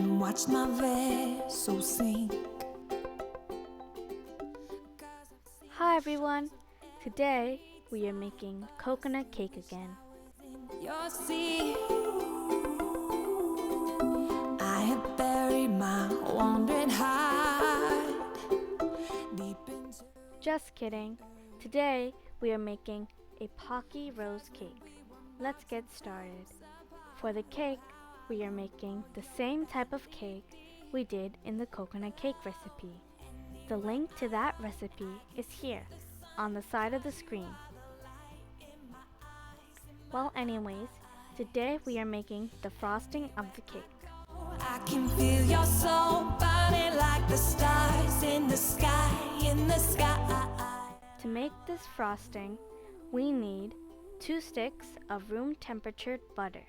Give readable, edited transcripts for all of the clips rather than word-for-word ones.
and watch my vessel sink. Hi everyone! Today we are making coconut cake again. Your sea, I have buried my wandering heart deep into. Just kidding. Today we are making a Pocky Rose cake. Let's get started. For the cake, we are making the same type of cake we did in the coconut cake recipe. The link to that recipe is here on the side of the screen. Well, anyways, today we are making the frosting of the cake. I can feel your soul burning like the stars in the sky, in the sky. To make this frosting, we need 2 sticks of room temperature butter.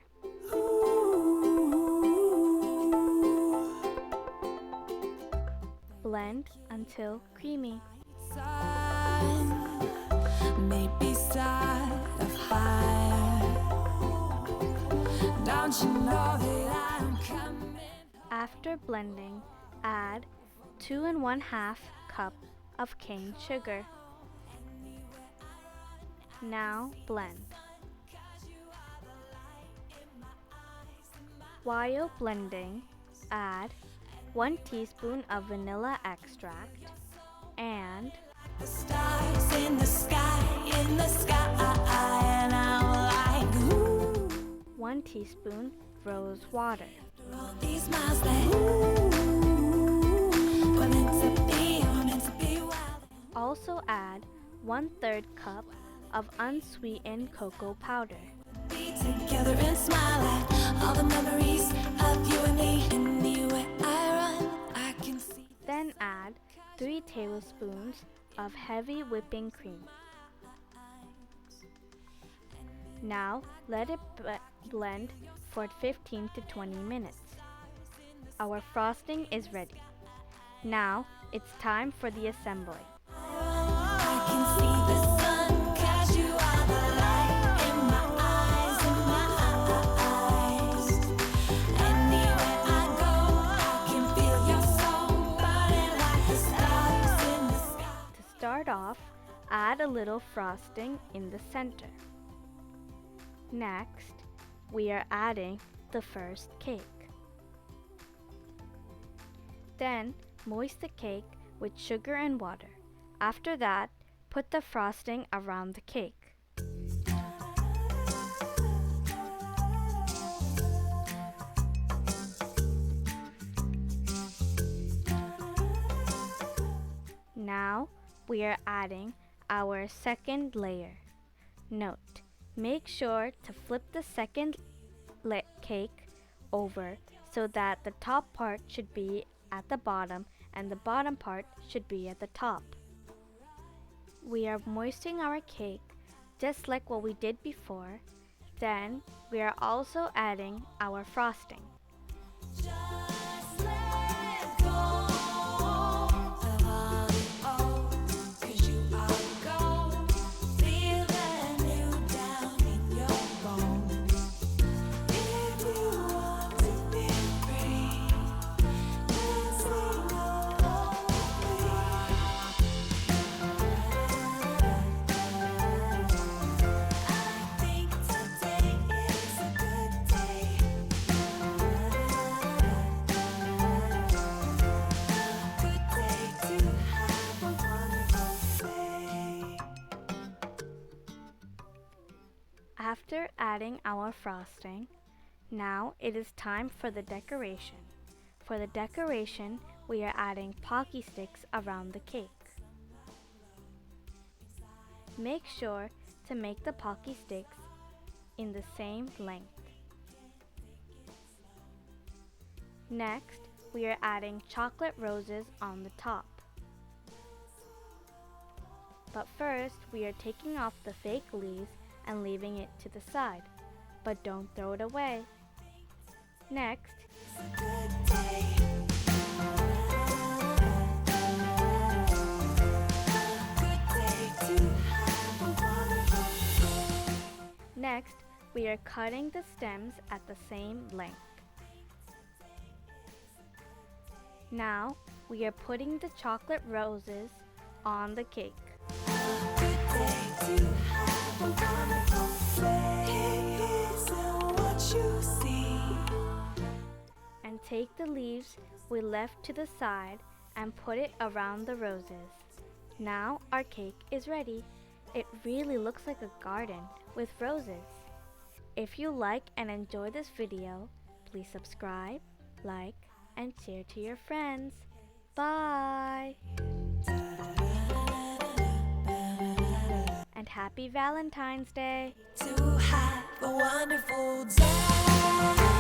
Blend until creamy. Maybe start a fire. Don't you know that I'm coming? After blending, add 2 1/2 cup of cane sugar. Now blend. While blending, add 1 teaspoon of vanilla extract and The stars in the sky, in the sky, and I'm like, ooh. 1 teaspoon rose water. All these miles that we're meant to be wild. Also add 1/3 cup of unsweetened cocoa powder. Be together and smile at all the memories of you and me. Anywhere I run, I can see. Then add 3 tablespoons of heavy whipping cream. Now let it blend for 15 to 20 minutes. Our frosting is ready. Now it's time for the assembly. I can see the sun 'cause you are the light in my eyes, in my eyes. Anywhere I go, I can feel your soul burning like the stars in the sky. To start off, add a little frosting in the center. Next, we are adding the first cake. Then, moist the cake with sugar and water. After that, put the frosting around the cake. Now, we are adding our second layer. Note, make sure to flip the second cake over so that the top part should be at the bottom and the bottom part should be at the top. We are moistening our cake just like what we did before. Then we are also adding our frosting. Just let go of all the old, 'cause you are gold. Feel the new down in your bones. If you want to be free, let's sing along with me. I think today is a good day. Good day to have a wonderful day. After adding our frosting, now it is time for the decoration. For the decoration, we are adding Pocky sticks around the cake. Make sure to make the Pocky sticks in the same length. Next, we are adding chocolate roses on the top. But first, we are taking off the fake leaves and leaving it to the side. But don't throw it away. Next, It's a good day. Good day to have a wonderful day. next, we are cutting the stems at the same length. Now we are putting the chocolate roses on the cake. Good day to have a wonderful day. Here is what you see. And take the leaves we left to the side and put it around the roses. Now our cake is ready. It really looks like a garden with roses. If you like and enjoy this video, please subscribe, like, and share to your friends. Bye! And happy Valentine's Day! To have a wonderful day.